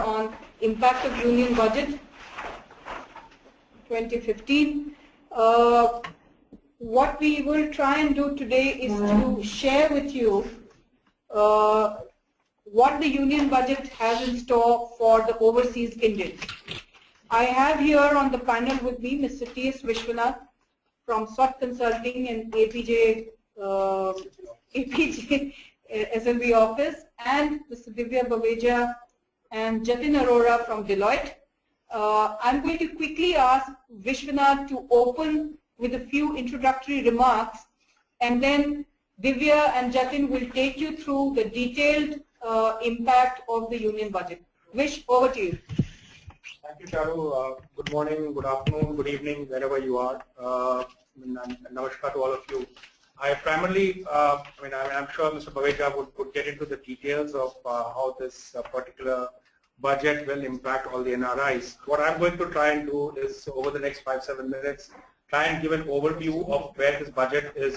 on impact of union budget 2015. What we will try and do today is to share with you what the union budget has in store for the overseas Indians. I have here on the panel with me Mr. T.S. Vishwanath from SWAT Consulting and APJ SMB office, and Mr. Divya Baweja and Jatin Arora from Deloitte. I'm going to quickly ask Vishwanath to open with a few introductory remarks, and then Divya and Jatin will take you through the detailed impact of the union budget. Vish, over to you. Thank you, Charu. Good morning, good afternoon, good evening, wherever you are. Namaskar to all of you. I primarily, I'm sure Mr. Baweja would get into the details of how this particular budget will impact all the NRIs. What I'm going to try and do is, over the next 5-7 minutes, try and give an overview of where this budget is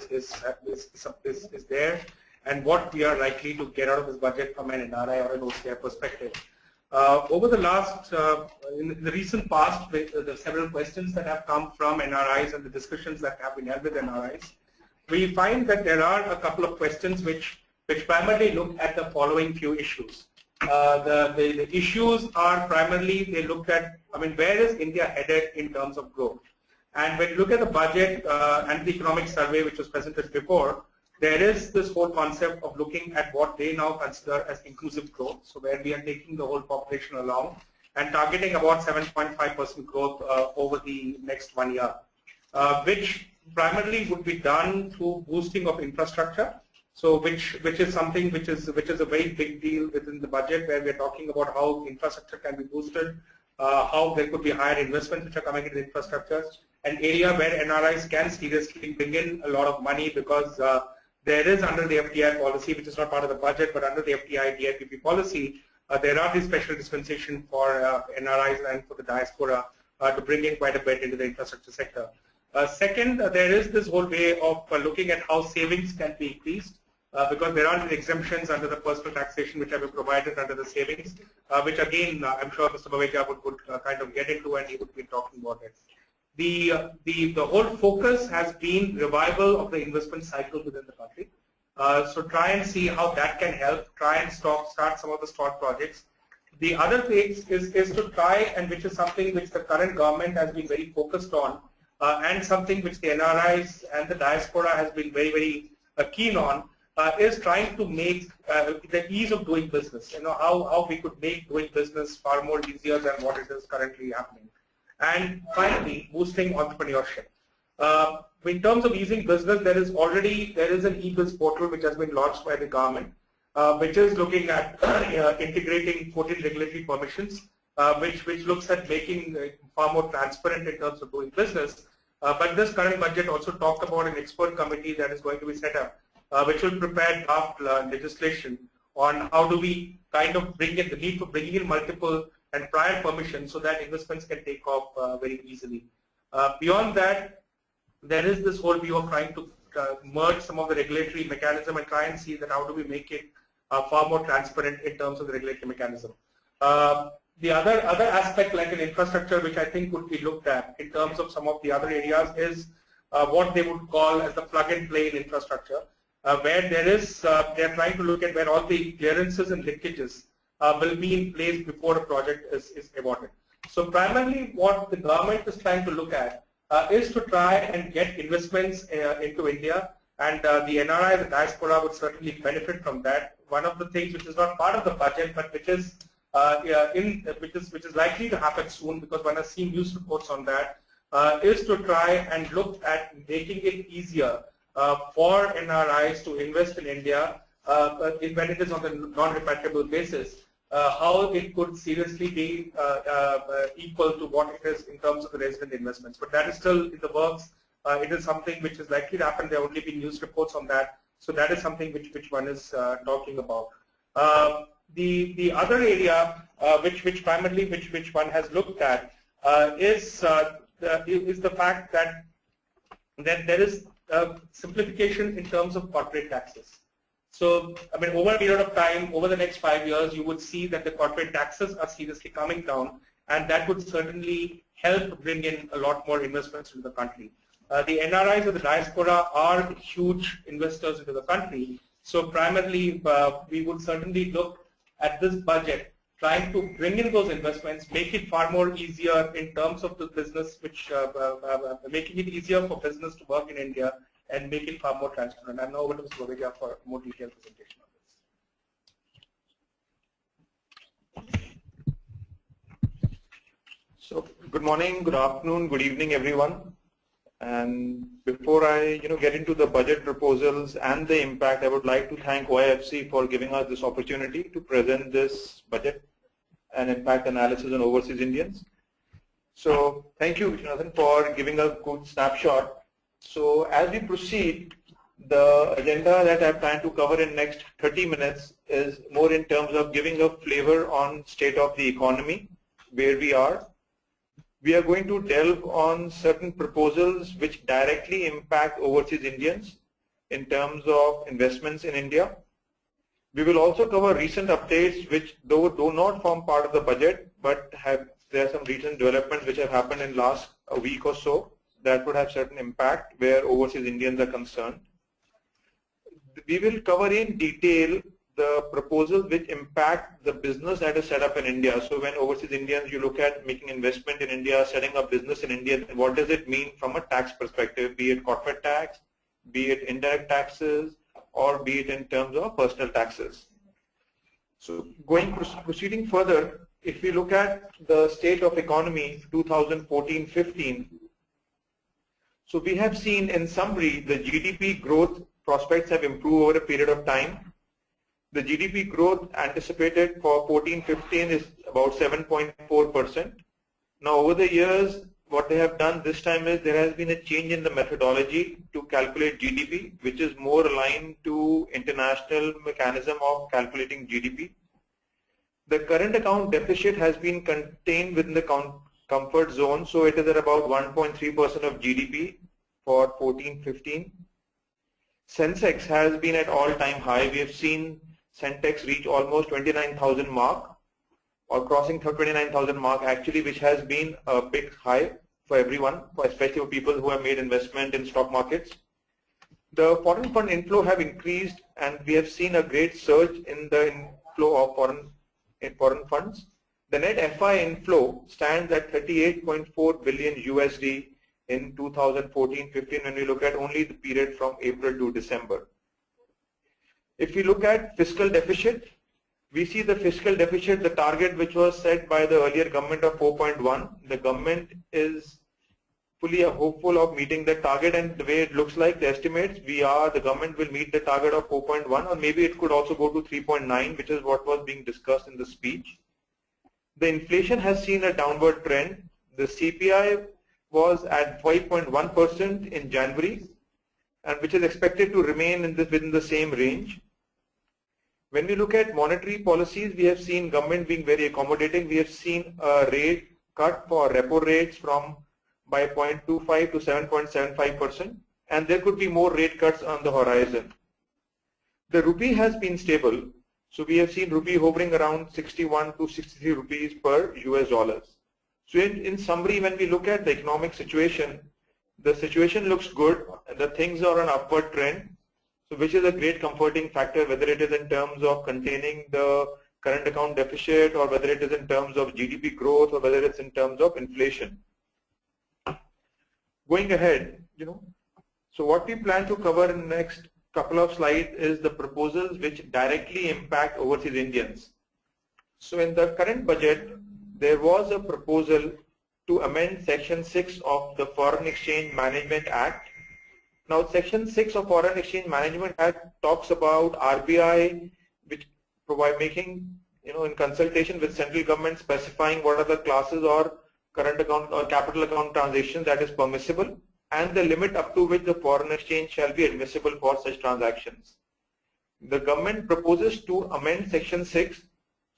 there and what we are likely to get out of this budget from an NRI or an OCI perspective. Over the last, in the recent past, the several questions that have come from NRIs and the discussions that have been held with NRIs, we find that there are a couple of questions which primarily look at the following few issues. The issues are primarily, they look at, where is India headed in terms of growth? And when you look at the budget and the economic survey which was presented before, there is this whole concept of looking at what they now consider as inclusive growth, so where we are taking the whole population along and targeting about 7.5% growth over the next 1 year, which primarily would be done through boosting of infrastructure. So which is something which is a very big deal within the budget, where we are talking about how infrastructure can be boosted, how there could be higher investments which are coming into infrastructure, an area where NRIs can seriously bring in a lot of money, because there is, under the FDI policy, which is not part of the budget, but under the FDI DIPP policy, there are these special dispensations for NRIs and for the diaspora to bring in quite a bit into the infrastructure sector. Second, there is this whole way of looking at how savings can be increased, because there are exemptions under the personal taxation which have been provided under the savings, which again, I'm sure Mr. Baweja would kind of get into, and he would be talking about it. The whole focus has been revival of the investment cycle within the country. So try and see how that can help, try and start some of the stalled projects. The other thing is to try, and which is something which the current government has been very focused on, and something which the NRIs and the diaspora has been very, very keen on, is trying to make the ease of doing business, how we could make doing business far more easier than what it is currently happening. And finally, boosting entrepreneurship. In terms of easing business, there is an e-bills portal which has been launched by the government, which is looking at integrating 14 regulatory permissions, which looks at making far more transparent in terms of doing business. But this current budget also talked about an expert committee that is going to be set up, which will prepare draft legislation on how do we kind of bring in the need for bringing in multiple and prior permissions so that investments can take off very easily. Beyond that, there is this whole view of trying to merge some of the regulatory mechanism and try and see that how do we make it far more transparent in terms of the regulatory mechanism. The other aspect, like an infrastructure, which I think would be looked at in terms of some of the other areas, is what they would call as the plug-and-play in infrastructure, where they are trying to look at where all the clearances and linkages will be in place before a project is awarded. So primarily what the government is trying to look at is to try and get investments into India, and the NRI, the diaspora, would certainly benefit from that. One of the things which is not part of the budget, but which is likely to happen soon, because one has seen news reports on that, is to try and look at making it easier for NRIs to invest in India when it is on a non-repatriable basis. How it could seriously be equal to what it is in terms of the resident investments. But that is still in the works. It is something which is likely to happen. There have only been news reports on that. So that is something which one is talking about. The other area which one has looked at is the fact that there is simplification in terms of corporate taxes. So, I mean, over a period of time, over the next 5 years, you would see that the corporate taxes are seriously coming down, and that would certainly help bring in a lot more investments into the country. The NRIs of the diaspora are huge investors into the country. So primarily, we would certainly look at this budget, trying to bring in those investments, make it far more easier in terms of the business, which making it easier for business to work in India and make it far more transparent. I'm now over to Mr. Baweja for a more detailed presentation on this. So, good morning, good afternoon, good evening, everyone. And before I get into the budget proposals and the impact, I would like to thank OIFC for giving us this opportunity to present this budget and impact analysis on overseas Indians. So thank you, Jonathan, for giving a good snapshot. So as we proceed, the agenda that I plan to cover in next 30 minutes is more in terms of giving a flavor on state of the economy, where we are. We are going to delve on certain proposals which directly impact overseas Indians in terms of investments in India. We will also cover recent updates which though do not form part of the budget, but there are some recent developments which have happened in last a week or so that would have certain impact where overseas Indians are concerned. We will cover in detail the proposals which impact the business that is set up in India. So when overseas Indians, you look at making investment in India, setting up business in India, what does it mean from a tax perspective, be it corporate tax, be it indirect taxes, or be it in terms of personal taxes. So proceeding further, if we look at the state of economy 2014-15, so we have seen in summary the GDP growth prospects have improved over a period of time. The GDP growth anticipated for 14-15 is about 7.4%. Now over the years, what they have done this time is there has been a change in the methodology to calculate GDP, which is more aligned to international mechanism of calculating GDP. The current account deficit has been contained within the comfort zone, so it is at about 1.3% of GDP for 14-15. Sensex has been at all-time high. We have seen Sensex reach almost 29,000 mark, or crossing 29,000 mark actually, which has been a big high for everyone, especially for people who have made investment in stock markets. The foreign fund inflow have increased, and we have seen a great surge in the inflow of foreign funds. The net FI inflow stands at 38.4 billion USD in 2014-15 when we look at only the period from April to December. If we look at fiscal deficit, we see the fiscal deficit, the target which was set by the earlier government of 4.1. The government is fully hopeful of meeting the target, and the way it looks like, the estimates, the government will meet the target of 4.1, or maybe it could also go to 3.9, which is what was being discussed in the speech. The inflation has seen a downward trend. The CPI was at 5.1% in January, and which is expected to remain within the same range. When we look at monetary policies, we have seen government being very accommodating. We have seen a rate cut for repo rates by 0.25 to 7.75%, and there could be more rate cuts on the horizon. The rupee has been stable, so we have seen rupee hovering around 61 to 63 rupees per US dollars. So in summary, when we look at the economic situation, the situation looks good, and the things are on upward trend. So which is a great comforting factor, whether it is in terms of containing the current account deficit, or whether it is in terms of GDP growth, or whether it's in terms of inflation. Going ahead, so what we plan to cover in the next couple of slides is the proposals which directly impact overseas Indians. So in the current budget, there was a proposal to amend Section 6 of the Foreign Exchange Management Act. Now, Section 6 of Foreign Exchange Management Act talks about RBI, which making, in consultation with central government, specifying what are the classes or current account or capital account transactions that is permissible, and the limit up to which the foreign exchange shall be admissible for such transactions. The government proposes to amend Section 6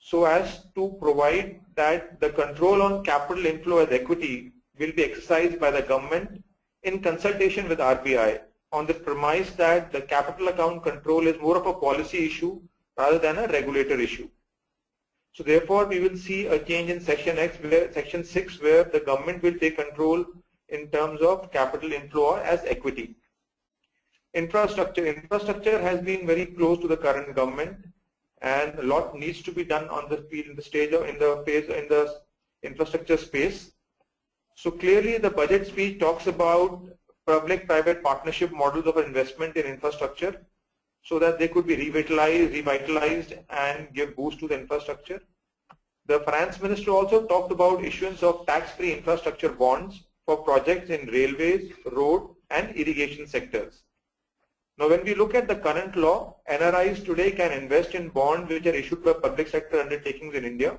so as to provide that the control on capital inflow as equity will be exercised by the government in consultation with RBI. on the premise that the capital account control is more of a policy issue rather than a regulator issue. So therefore, we will see a change in Section 6 where the government will take control in terms of capital inflow as equity. Infrastructure has been very close to the current government, and a lot needs to be done on the field in the infrastructure space. So clearly, the budget speech talks about public-private partnership models of investment in infrastructure, so that they could be revitalized and give boost to the infrastructure. The finance minister also talked about issuance of tax-free infrastructure bonds for projects in railways, road and irrigation sectors. Now when we look at the current law, NRIs today can invest in bonds which are issued by public sector undertakings in India.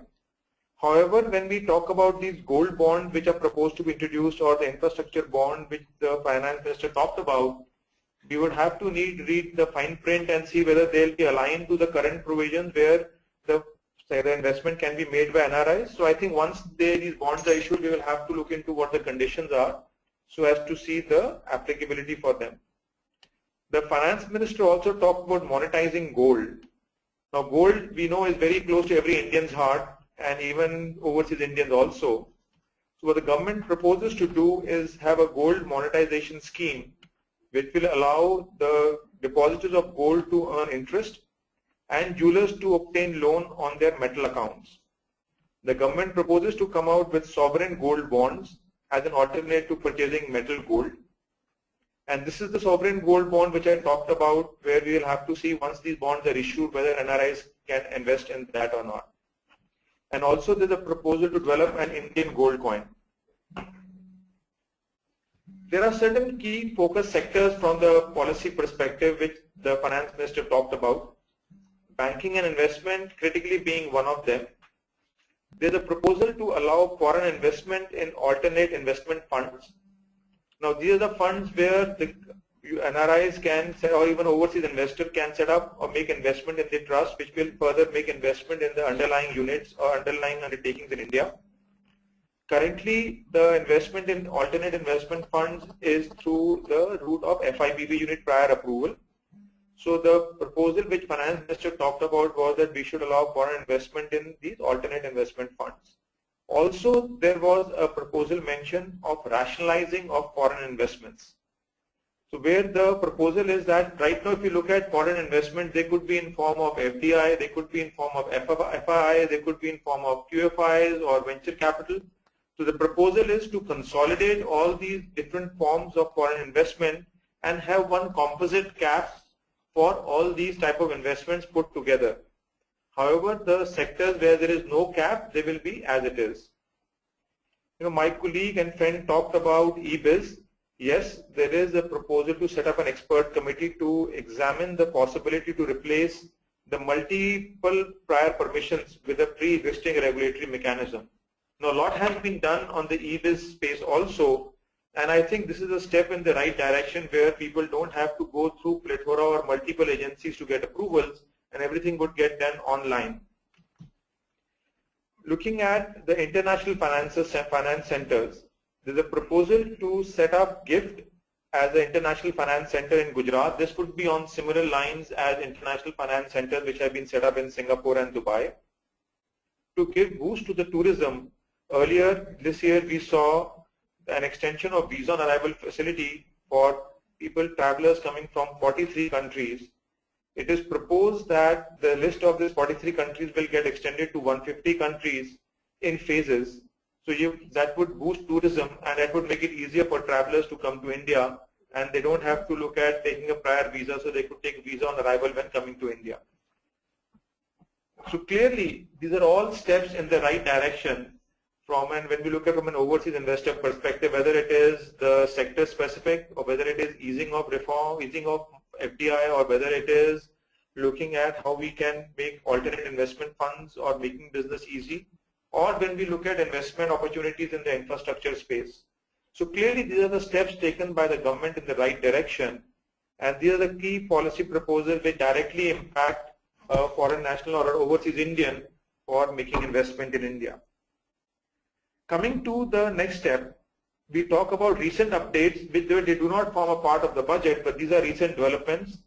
However, when we talk about these gold bonds which are proposed to be introduced, or the infrastructure bond which the finance minister talked about, we would have to read the fine print and see whether they'll be aligned to the current provisions where the investment can be made by NRIs. So I think once these bonds are issued, we will have to look into what the conditions are so as to see the applicability for them. The finance minister also talked about monetizing gold. Now gold, we know, is very close to every Indian's heart, and even overseas Indians also. So what the government proposes to do is have a gold monetization scheme which will allow the depositors of gold to earn interest and jewelers to obtain loan on their metal accounts. The government proposes to come out with sovereign gold bonds as an alternate to purchasing metal gold. And this is the sovereign gold bond which I talked about, where we will have to see once these bonds are issued whether NRIs can invest in that or not. And also there's a proposal to develop an Indian gold coin. There are certain key focus sectors from the policy perspective which the finance minister talked about. Banking and investment critically being one of them. There's a proposal to allow foreign investment in alternate investment funds. Now these are the funds where the NRIs can, or even overseas investor can set up or make investment in the trust, which will further make investment in the underlying units or underlying undertakings in India. Currently, the investment in alternate investment funds is through the route of FIPB unit prior approval. So the proposal which finance minister talked about was that we should allow foreign investment in these alternate investment funds. Also, there was a proposal mention of rationalizing of foreign investments. So where the proposal is that right now if you look at foreign investment, they could be in form of FDI, they could be in form of FII, they could be in form of QFIs or venture capital. So the proposal is to consolidate all these different forms of foreign investment and have one composite cap for all these type of investments put together. However, the sectors where there is no cap, they will be as it is. You know, my colleague and friend talked about eBiz. Yes, there is a proposal to set up an expert committee to examine the possibility to replace the multiple prior permissions with a pre-existing regulatory mechanism. Now, a lot has been done on the eBiz space also, and I think this is a step in the right direction where people don't have to go through plethora or multiple agencies to get approvals, and everything would get done online. Looking at the international finance centers, there's a proposal to set up GIFT as an international finance center in Gujarat. This would be on similar lines as international finance centers which have been set up in Singapore and Dubai. To give boost to the tourism, earlier this year we saw an extension of visa on arrival facility for travelers coming from 43 countries. It is proposed that the list of these 43 countries will get extended to 150 countries in phases. So that would boost tourism, and that would make it easier for travelers to come to India, and they don't have to look at taking a prior visa, so they could take visa on arrival when coming to India. So clearly, these are all steps in the right direction and when we look at from an overseas investor perspective, whether it is the sector specific or whether it is easing of reform, easing of FDI, or whether it is looking at how we can make alternate investment funds or making business easy, or when we look at investment opportunities in the infrastructure space. So clearly these are the steps taken by the government in the right direction, and these are the key policy proposals which directly impact a foreign national or an overseas Indian for making investment in India. Coming to the next step, we talk about recent updates, which they do not form a part of the budget, but these are recent developments.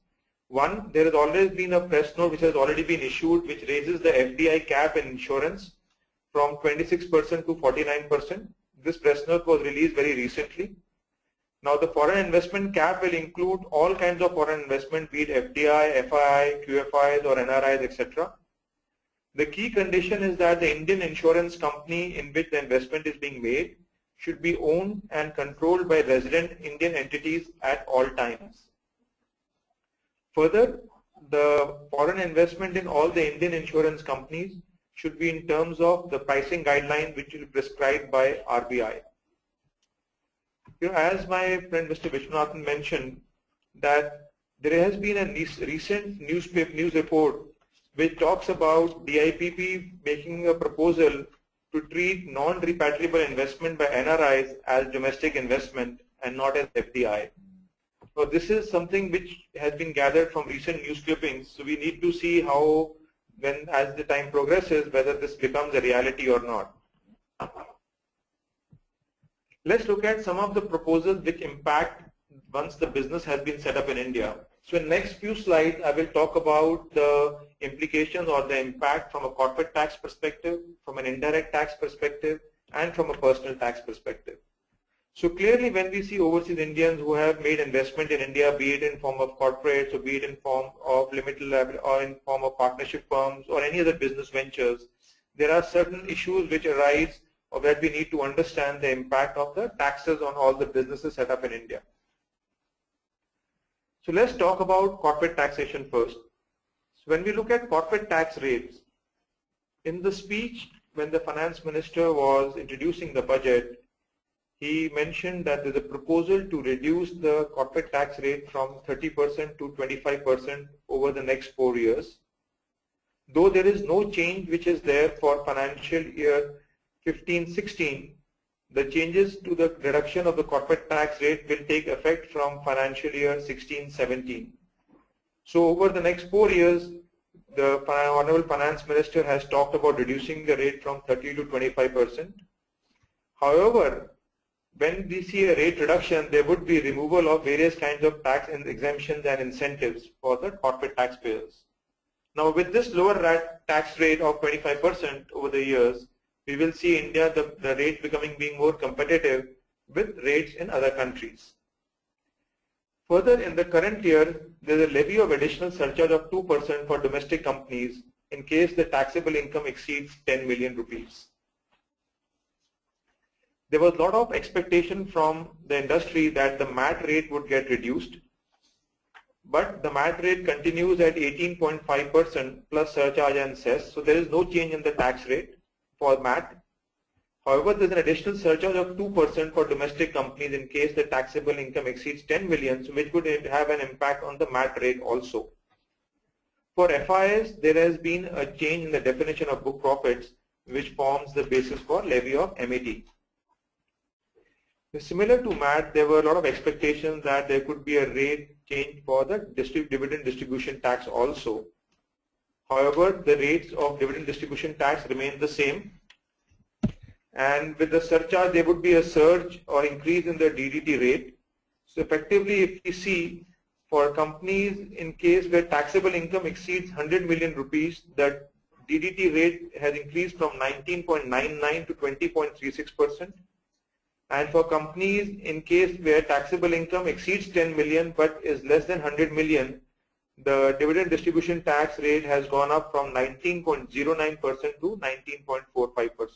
One, there has always been a press note which has already been issued, which raises the FDI cap in insurance from 26% to 49%. This press note was released very recently. Now the foreign investment cap will include all kinds of foreign investment, be it FDI, FII, QFIs or NRIs, etc. The key condition is that the Indian insurance company in which the investment is being made should be owned and controlled by resident Indian entities at all times. Further, the foreign investment in all the Indian insurance companies should be in terms of the pricing guidelines which will be prescribed by RBI. As my friend Mr. Vishwanathan mentioned, that there has been a recent news report which talks about DIPP making a proposal to treat non-repatriable investment by NRIs as domestic investment and not as FDI. So this is something which has been gathered from recent news clippings. So we need to see how, as the time progresses, whether this becomes a reality or not. Let's look at some of the proposals which impact once the business has been set up in India. So in the next few slides, I will talk about the implications or the impact from a corporate tax perspective, from an indirect tax perspective, and from a personal tax perspective. So clearly when we see overseas Indians who have made investment in India, be it in form of corporates or be it in form of limited liability or in form of partnership firms or any other business ventures, there are certain issues which arise or that we need to understand the impact of the taxes on all the businesses set up in India. So let's talk about corporate taxation first. So when we look at corporate tax rates, in the speech when the finance minister was introducing the budget, he mentioned that there's a proposal to reduce the corporate tax rate from 30% to 25% over the next 4 years. Though there is no change which is there for financial year 15-16, the changes to the reduction of the corporate tax rate will take effect from financial year 16-17. So over the next 4 years, the Honorable Finance Minister has talked about reducing the rate from 30 to 25%. However, when we see a rate reduction, there would be removal of various kinds of tax exemptions and incentives for the corporate taxpayers. Now with this lower tax rate of 25% over the years, we will see India, the rate being more competitive with rates in other countries. Further, in the current year, there is a levy of additional surcharge of 2% for domestic companies in case the taxable income exceeds 10 million rupees. There was a lot of expectation from the industry that the MAT rate would get reduced, but the MAT rate continues at 18.5% plus surcharge and cess, so there is no change in the tax rate for MAT. However, there is an additional surcharge of 2% for domestic companies in case the taxable income exceeds 10 million, which would have an impact on the MAT rate also. For FIs, there has been a change in the definition of book profits, which forms the basis for levy of MAT. Similar to MAT, there were a lot of expectations that there could be a rate change for the dividend distribution tax also. However, the rates of dividend distribution tax remain the same, and with the surcharge there would be a surge or increase in the DDT rate. So effectively, if we see for companies in case where taxable income exceeds 100 million rupees, the DDT rate has increased from 19.99 to 20.36%. And for companies in case where taxable income exceeds 10 million but is less than 100 million, the dividend distribution tax rate has gone up from 19.09% to 19.45%.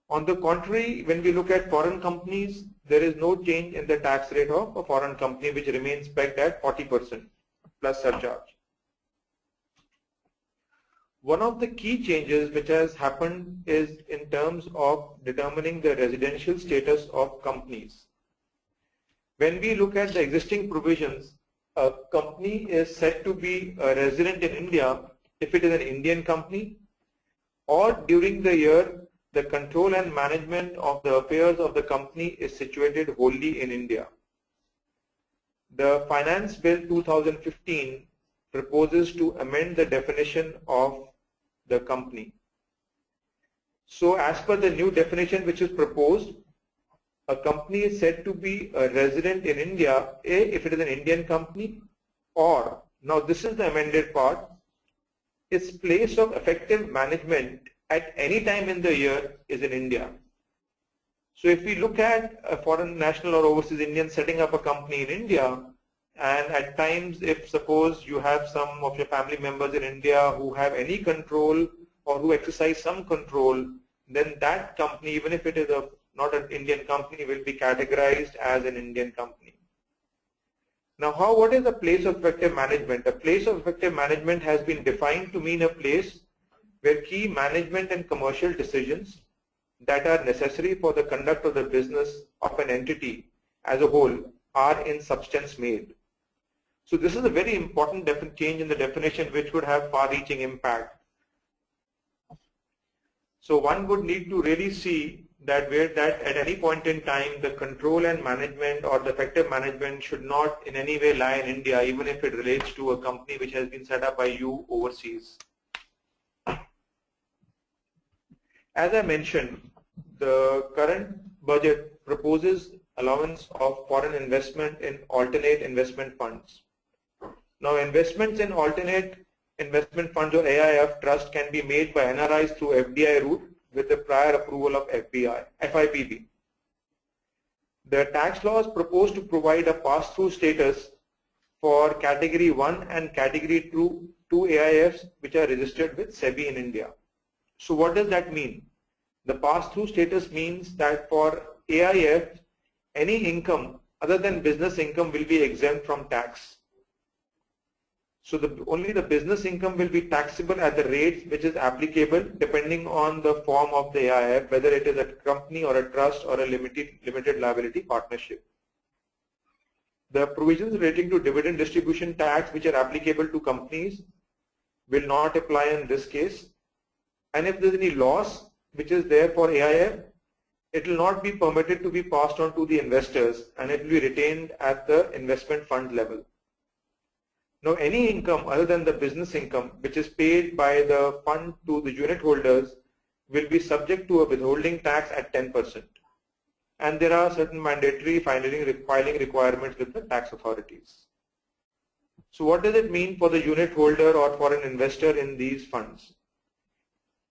On the contrary, when we look at foreign companies, there is no change in the tax rate of a foreign company, which remains pegged at 40% plus surcharge. One of the key changes which has happened is in terms of determining the residential status of companies. When we look at the existing provisions, a company is said to be a resident in India if it is an Indian company, or during the year the control and management of the affairs of the company is situated wholly in India. The Finance Bill 2015 proposes to amend the definition of the company. So as per the new definition which is proposed, a company is said to be a resident in India, if it is an Indian company, or, now this is the amended part, its place of effective management at any time in the year is in India. So if we look at a foreign national or overseas Indian setting up a company in India, and at times if suppose you have some of your family members in India who have any control or who exercise some control, then that company, even if it is not an Indian company, will be categorized as an Indian company. Now what is a place of effective management? A place of effective management has been defined to mean a place where key management and commercial decisions that are necessary for the conduct of the business of an entity as a whole are in substance made. So this is a very important change in the definition which would have far-reaching impact. So one would need to really see that at any point in time the control and management or the effective management should not in any way lie in India, even if it relates to a company which has been set up by you overseas. As I mentioned, the current budget proposes allowance of foreign investment in alternate investment funds. Now investments in alternate investment funds or AIF trust can be made by NRIs through FDI route with the prior approval of FIPB. The tax laws propose to provide a pass-through status for Category 1 and Category 2 AIFs which are registered with SEBI in India. So what does that mean? The pass-through status means that for AIF, any income other than business income will be exempt from tax. So only the business income will be taxable at the rate which is applicable depending on the form of the AIF, whether it is a company or a trust or a limited liability partnership. The provisions relating to dividend distribution tax which are applicable to companies will not apply in this case. And if there is any loss which is there for AIF, it will not be permitted to be passed on to the investors and it will be retained at the investment fund level. Now any income other than the business income which is paid by the fund to the unit holders will be subject to a withholding tax at 10%. And there are certain mandatory filing requirements with the tax authorities. So what does it mean for the unit holder or for an investor in these funds?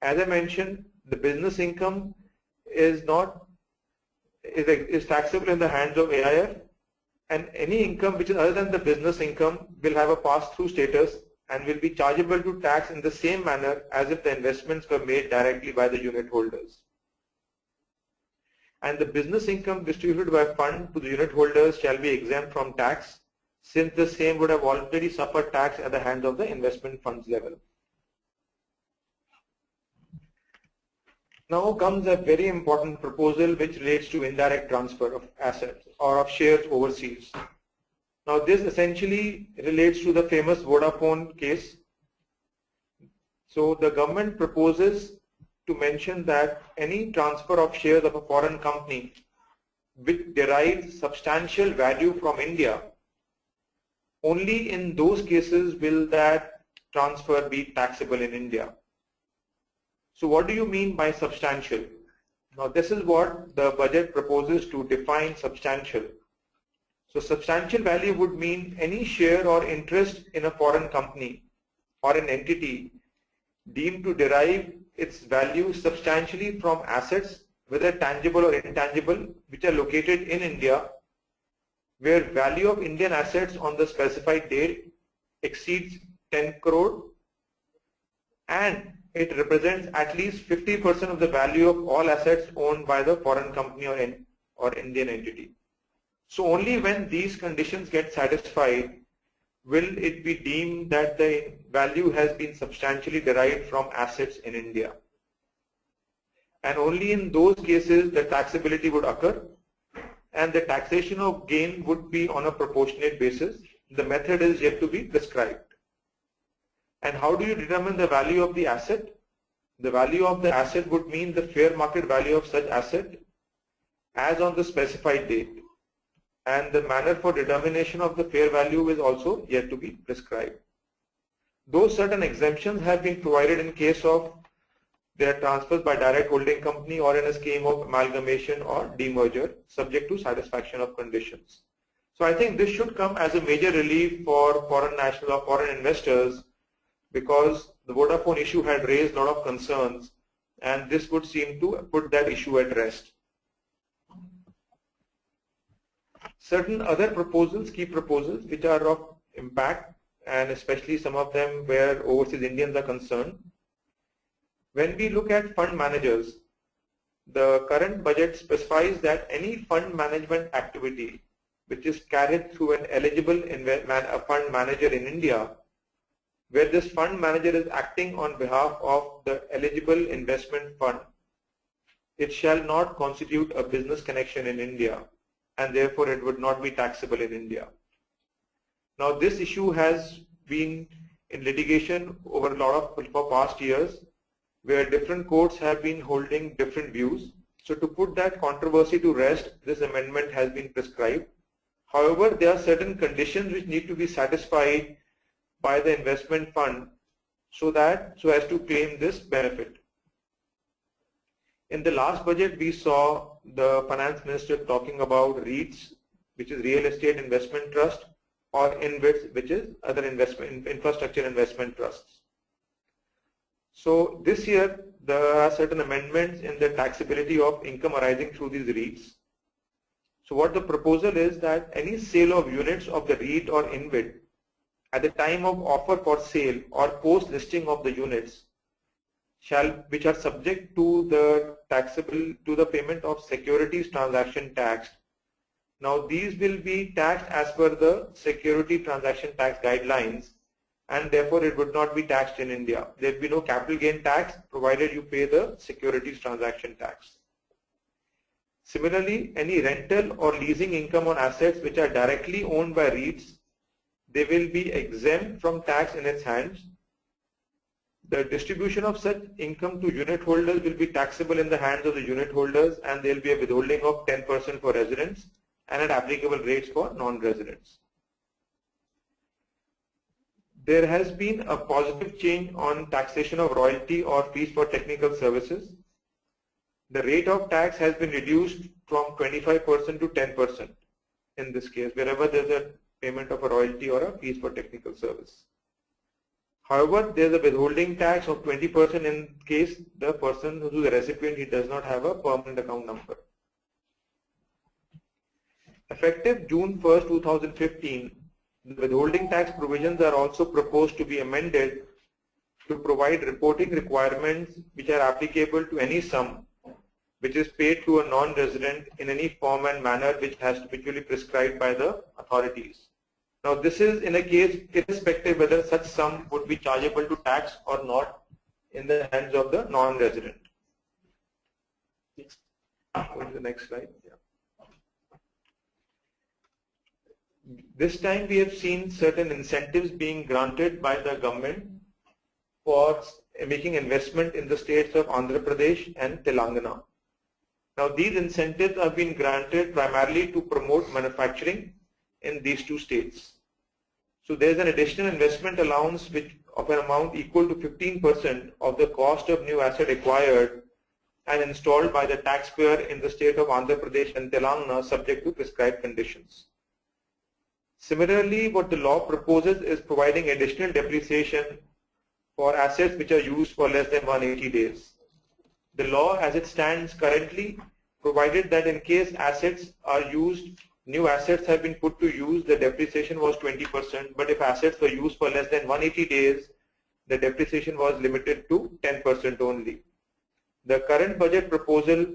As I mentioned, the business income is taxable in the hands of AIF, and any income which is other than the business income will have a pass-through status and will be chargeable to tax in the same manner as if the investments were made directly by the unit holders. And the business income distributed by fund to the unit holders shall be exempt from tax since the same would have already suffered tax at the hands of the investment funds level. Now comes a very important proposal which relates to indirect transfer of assets or of shares overseas. Now this essentially relates to the famous Vodafone case. So the government proposes to mention that any transfer of shares of a foreign company which derives substantial value from India, only in those cases will that transfer be taxable in India. So what do you mean by substantial? Now this is what the budget proposes to define substantial. So substantial value would mean any share or interest in a foreign company or an entity deemed to derive its value substantially from assets, whether tangible or intangible, which are located in India, where value of Indian assets on the specified date exceeds 10 crore and it represents at least 50% of the value of all assets owned by the foreign company or Indian entity. So only when these conditions get satisfied will it be deemed that the value has been substantially derived from assets in India. And only in those cases the taxability would occur and the taxation of gain would be on a proportionate basis. The method is yet to be prescribed. And how do you determine the value of the asset? The value of the asset would mean the fair market value of such asset as on the specified date. And the manner for determination of the fair value is also yet to be prescribed. Though certain exemptions have been provided in case of they are transfers by direct holding company or in a scheme of amalgamation or demerger, subject to satisfaction of conditions. So I think this should come as a major relief for foreign national or foreign investors, because the Vodafone issue had raised a lot of concerns, and this would seem to put that issue at rest. Certain other proposals, key proposals, which are of impact, and especially some of them where overseas Indians are concerned. When we look at fund managers, the current budget specifies that any fund management activity which is carried through an eligible fund manager in India, where this fund manager is acting on behalf of the eligible investment fund, it shall not constitute a business connection in India, and therefore it would not be taxable in India. Now this issue has been in litigation over for past years, where different courts have been holding different views. So to put that controversy to rest, this amendment has been prescribed. However, there are certain conditions which need to be satisfied by the investment fund so as to claim this benefit. In the last budget, we saw the finance minister talking about REITs, which is Real Estate Investment Trust, or InvITs, which is other infrastructure investment trusts. So this year, there are certain amendments in the taxability of income arising through these REITs. So what the proposal is that any sale of units of the REIT or InvIT at the time of offer for sale or post listing of the units which are subject to the payment of securities transaction tax. Now these will be taxed as per the security transaction tax guidelines, and therefore it would not be taxed in India. There will be no capital gain tax provided you pay the securities transaction tax. Similarly, any rental or leasing income on assets which are directly owned by REITs, they will be exempt from tax in its hands. The distribution of such income to unit holders will be taxable in the hands of the unit holders, and there will be a withholding of 10% for residents and at applicable rates for non-residents. There has been a positive change on taxation of royalty or fees for technical services. The rate of tax has been reduced from 25% to 10% in this case, wherever there is a payment of a royalty or a fees for technical service. However, there is a withholding tax of 20% in case the person who is a recipient, he does not have a permanent account number. Effective June 1st, 2015, the withholding tax provisions are also proposed to be amended to provide reporting requirements which are applicable to any sum which is paid to a non-resident in any form and manner which will be prescribed by the authorities. Now this is in a case irrespective whether such sum would be chargeable to tax or not in the hands of the non-resident. Go to the next slide. Yeah. This time we have seen certain incentives being granted by the government for making investment in the states of Andhra Pradesh and Telangana. Now these incentives have been granted primarily to promote manufacturing in these two states. So there is an additional investment allowance of an amount equal to 15% of the cost of new asset acquired and installed by the taxpayer in the state of Andhra Pradesh and Telangana, subject to prescribed conditions. Similarly, what the law proposes is providing additional depreciation for assets which are used for less than 180 days. The law as it stands currently provided that in case assets are used, new assets have been put to use, the depreciation was 20%, but if assets were used for less than 180 days, the depreciation was limited to 10% only. The current budget proposal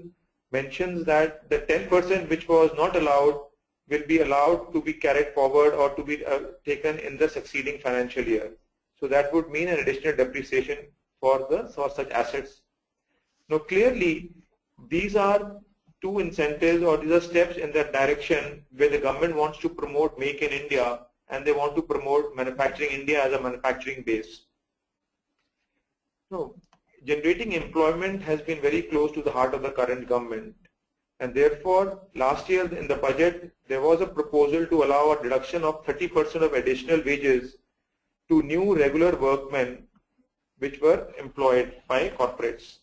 mentions that the 10% which was not allowed will be allowed to be carried forward or to be taken in the succeeding financial year. So that would mean an additional depreciation for such assets. Now clearly, these are two incentives, or these are steps in that direction where the government wants to promote Make in India and they want to promote manufacturing India as a manufacturing base. So generating employment has been very close to the heart of the current government, and therefore last year in the budget there was a proposal to allow a deduction of 30% of additional wages to new regular workmen which were employed by corporates.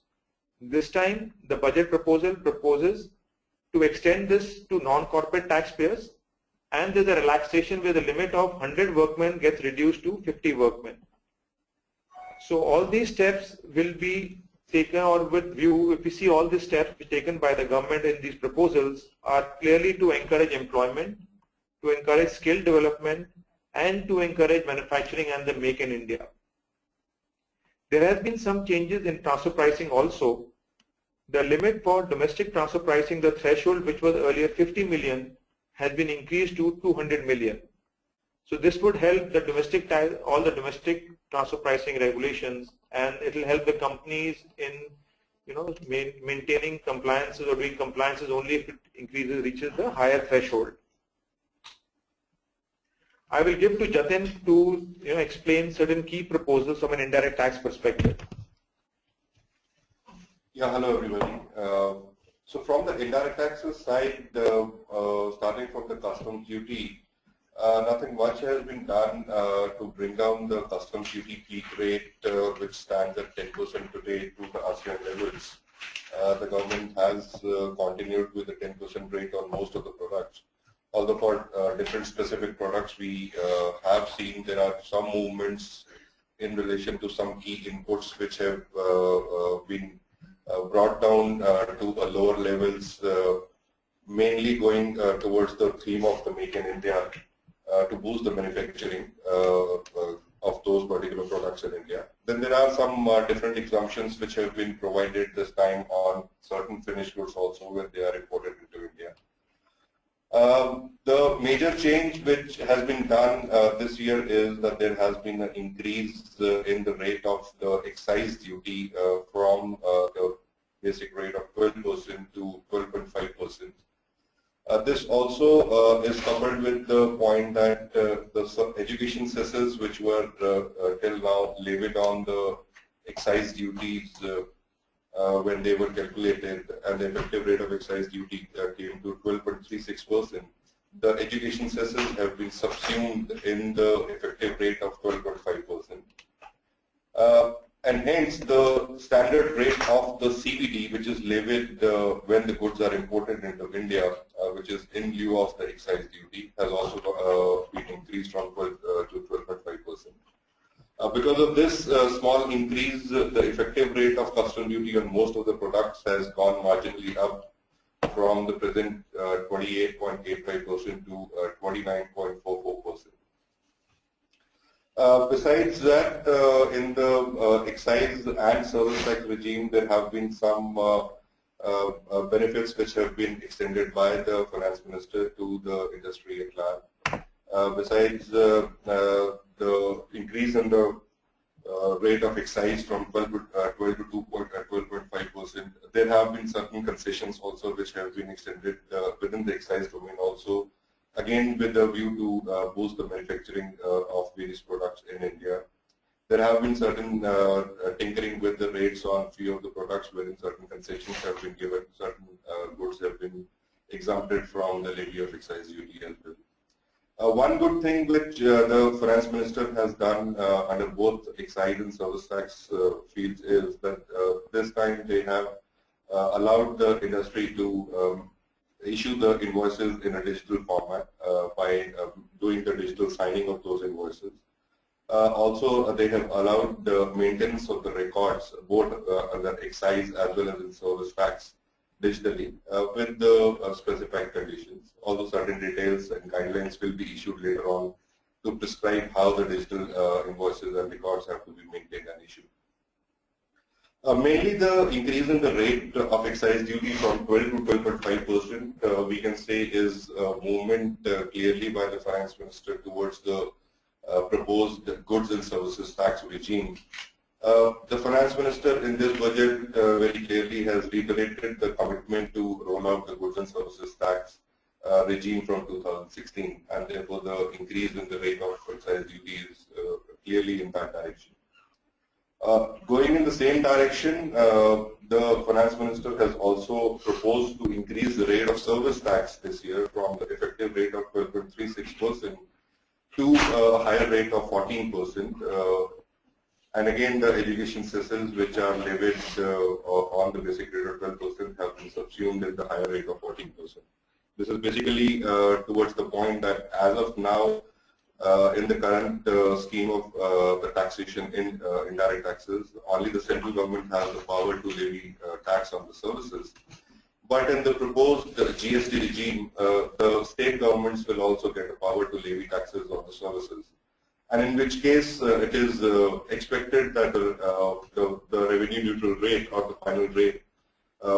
This time, the budget proposal proposes to extend this to non-corporate taxpayers, and there's a relaxation where the limit of 100 workmen gets reduced to 50 workmen. So all these steps will be taken, or with view, if we see all these steps taken by the government in these proposals are clearly to encourage employment, to encourage skill development, and to encourage manufacturing and the Make in India. There has been some changes in transfer pricing also. The limit for domestic transfer pricing, the threshold which was earlier 50 million, has been increased to 200 million. So this would help the domestic, all the domestic transfer pricing regulations, and it will help the companies in maintaining compliances or doing compliances only if it reaches the higher threshold. I will give to Jatin to explain certain key proposals from an indirect tax perspective. Yeah, hello everybody. So from the indirect taxes side, starting from the customs duty, nothing much has been done to bring down the customs duty peak rate, which stands at 10% today, to the ASEAN levels. The government has continued with the 10% rate on most of the products. Although for different specific products, we have seen there are some movements in relation to some key inputs which have been brought down to lower levels, mainly going towards the theme of the Make in India to boost the manufacturing of those particular products in India. Then there are some different exemptions which have been provided this time on certain finished goods also when they are imported into India. The major change which has been done this year is that there has been an increase in the rate of the excise duty from the basic rate of 12% to 12.5%. This also is coupled with the point that the education cesses which were till now levied on the excise duties when they were calculated, and the effective rate of excise duty came to 12.36%. The education cesses have been subsumed in the effective rate of 12.5%. And hence the standard rate of the CVD, which is levied when the goods are imported into India, which is in lieu of the excise duty, has also been increased from 12 to 12.5%. Because of this small increase, the effective rate of custom duty on most of the products has gone marginally up from the present 28.85% to 29.44%. Besides that, in the excise and service tax regime, there have been some benefits which have been extended by the Finance Minister to the industry at large. Besides the increase in the rate of excise from 12 to 12.5%, there have been certain concessions also which have been extended within the excise domain also, again with a view to boost the manufacturing of various products in India. There have been certain tinkering with the rates on few of the products wherein certain concessions have been given, certain goods have been exempted from the levy of excise duty as well. One good thing which the Finance Minister has done under both excise and service tax fields is that this time they have allowed the industry to issue the invoices in a digital format by doing the digital signing of those invoices. Also, they have allowed the maintenance of the records both under excise as well as in service tax digitally with the specified conditions. Although certain details and guidelines will be issued later on to prescribe how the digital invoices and records have to be maintained and issued. Mainly the increase in the rate of excise duty from 12 to 12.5%, we can say is a movement clearly by the Finance Minister towards the proposed goods and services tax regime. The Finance Minister in this budget very clearly has reiterated the commitment to roll out the goods and services tax regime from 2016, and therefore the increase in the rate of excise duty is clearly in that direction. Going in the same direction, the Finance Minister has also proposed to increase the rate of service tax this year from the effective rate of 12.36% to a higher rate of 14%. And again, the education cessils which are levied on the basic rate of 12% have been subsumed in the higher rate of 14%. This is basically towards the point that as of now, in the current scheme of the taxation in indirect taxes, only the central government has the power to levy tax on the services. But in the proposed GST regime, the state governments will also get a power to levy taxes on the services. And in which case it is expected that the revenue neutral rate or the final rate,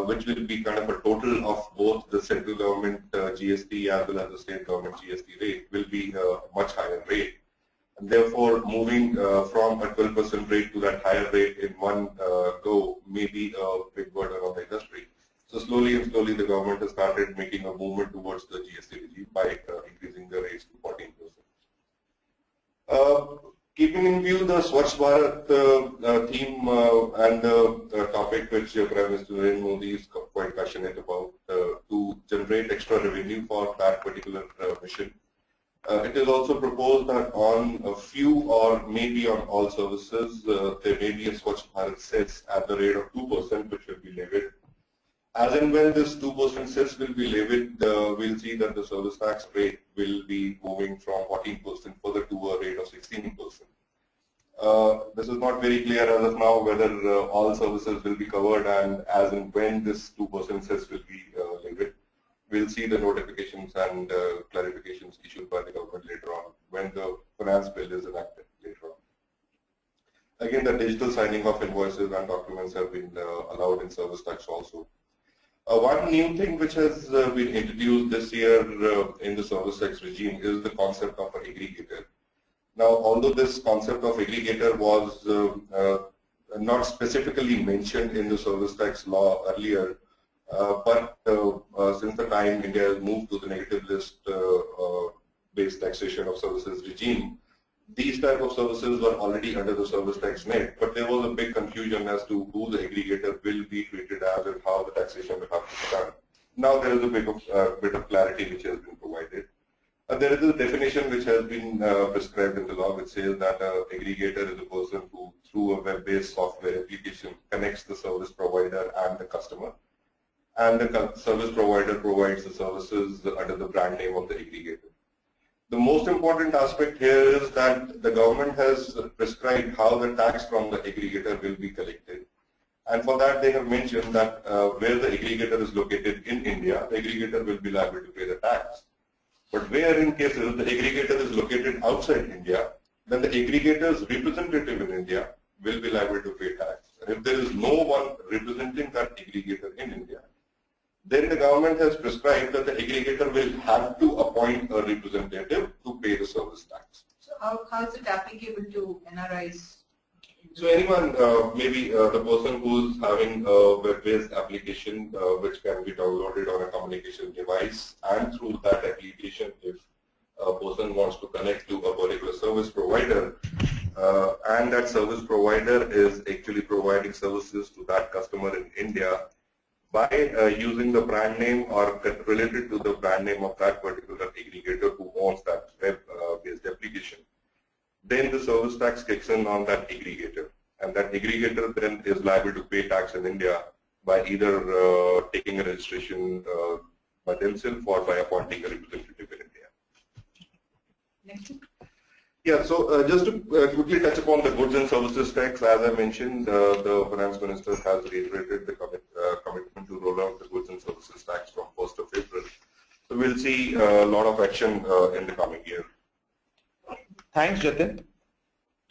which will be kind of a total of both the central government GST as well as the state government GST rate, will be a much higher rate. And therefore, moving from a 12% rate to that higher rate in one go may be a big burden on the industry. So slowly and slowly the government has started making a movement towards the GST regime by increasing the rates to 14%. Keeping in view the Swachh Bharat theme and the topic which Prime Minister Narendra Modi is quite passionate about, to generate extra revenue for that particular mission, it is also proposed that on a few or maybe on all services, there may be a Swachh Bharat cess at the rate of 2% which will be levied. As and when this 2% cess will be levied, we'll see that the service tax rate will be moving from 14% further to a rate of 16%. This is not very clear as of now whether all services will be covered, and as and when this 2% cess will be levied. We'll see the notifications and clarifications issued by the government later on when the finance bill is enacted later on. Again, the digital signing of invoices and documents have been allowed in service tax also. One new thing which has been introduced this year in the service tax regime is the concept of an aggregator. Now, although this concept of aggregator was not specifically mentioned in the service tax law earlier, but since the time India has moved to the negative list based taxation of services regime, these type of services were already under the service tax net, but there was a big confusion as to who the aggregator will be treated as and how the taxation will have to be done. Now there is a bit of clarity which has been provided. There is a definition which has been prescribed in the law which says that an aggregator is a person who, through a web-based software application, connects the service provider and the customer, and the service provider provides the services under the brand name of the aggregator. The most important aspect here is that the government has prescribed how the tax from the aggregator will be collected. And for that they have mentioned that where the aggregator is located in India, the aggregator will be liable to pay the tax. But where in cases the aggregator is located outside India, then the aggregator's representative in India will be liable to pay tax. And if there is no one representing that aggregator in India, then the government has prescribed that the aggregator will have to appoint a representative to pay the service tax. So how is it applicable to NRIs? So anyone, maybe the person who is having a web-based application which can be downloaded on a communication device, and through that application, if a person wants to connect to a particular service provider, and that service provider is actually providing services to that customer in India, by using the brand name or related to the brand name of that particular aggregator who owns that web-based application, then the service tax kicks in on that aggregator. And that aggregator then is liable to pay tax in India by either taking a registration by themselves or by appointing a representative in India. Next. Yeah, so just to quickly touch upon the goods and services tax, as I mentioned, the Finance Minister has reiterated the commitment to roll out the goods and services tax from 1st of April. So we'll see a lot of action in the coming year. Thanks, Jatin.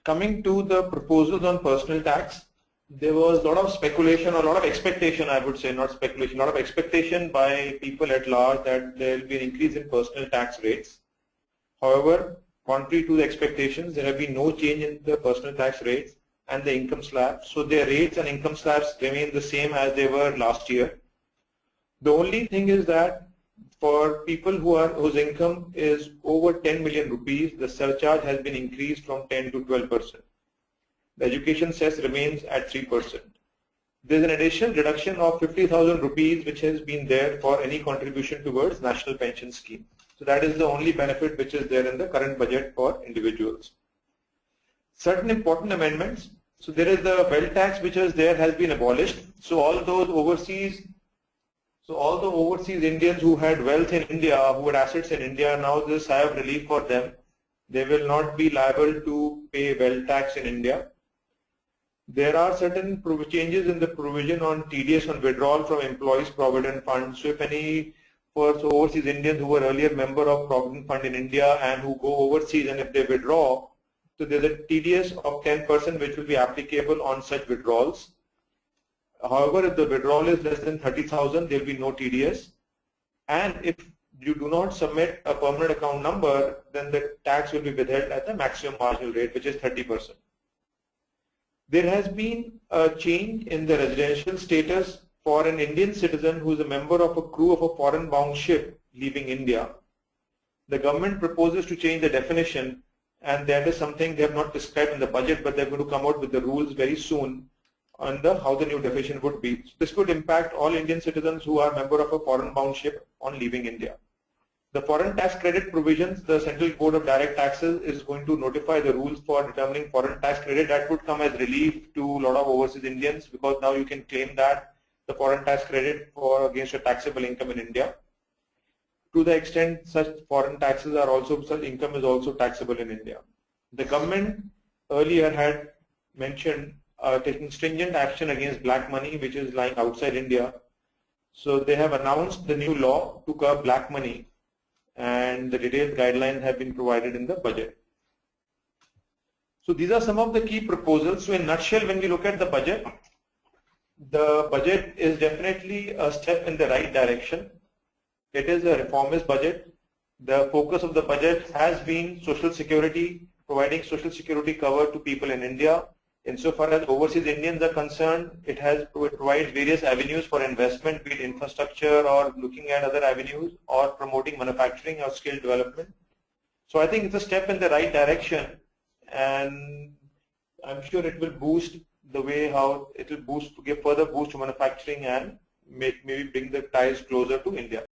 Coming to the proposals on personal tax, there was a lot of speculation, or a lot of expectation, I would say, not speculation, a lot of expectation by people at large that there will be an increase in personal tax rates. However, contrary to the expectations, there have been no change in the personal tax rates and the income slabs. So their rates and income slabs remain the same as they were last year. The only thing is that for people whose income is over 10 million rupees, the surcharge has been increased from 10 to 12%. The education cess remains at 3%. There is an additional reduction of 50,000 rupees which has been there for any contribution towards National Pension Scheme. So that is the only benefit which is there in the current budget for individuals. Certain important amendments, So there is the wealth tax which was there has been abolished. So all the overseas Indians who had wealth in India, who had assets in India, now this I have relief for them. They will not be liable to pay wealth tax in India. There are certain changes in the provision on TDS on withdrawal from employees' provident fund. So if any overseas Indians who were earlier member of provident fund in India and who go overseas, and if they withdraw, so there's a TDS of 10% which will be applicable on such withdrawals. However, if the withdrawal is less than 30,000, there will be no TDS. And if you do not submit a permanent account number, then the tax will be withheld at the maximum marginal rate, which is 30%. There has been a change in the residential status for an Indian citizen who is a member of a crew of a foreign-bound ship leaving India. The government proposes to change the definition, and that is something they have not described in the budget, but they're going to come out with the rules very soon on how the new definition would be. So this could impact all Indian citizens who are member of a foreign-bound ship on leaving India. The foreign tax credit provisions, the Central Board of Direct Taxes is going to notify the rules for determining foreign tax credit. That would come as relief to a lot of overseas Indians, because now you can claim that the foreign tax credit against your taxable income in India. To the extent such foreign taxes are also, such income is also taxable in India. The government earlier had mentioned taking stringent action against black money which is lying outside India. So they have announced the new law to curb black money, and the detailed guidelines have been provided in the budget. So these are some of the key proposals. So in a nutshell, when we look at the budget is definitely a step in the right direction. It is a reformist budget. The focus of the budget has been social security, providing social security cover to people in India. Insofar as overseas Indians are concerned, it provides various avenues for investment, be it infrastructure or looking at other avenues or promoting manufacturing or skill development. So I think it's a step in the right direction, and I'm sure it will boost the way how it will boost to give further boost to manufacturing and maybe bring the ties closer to India.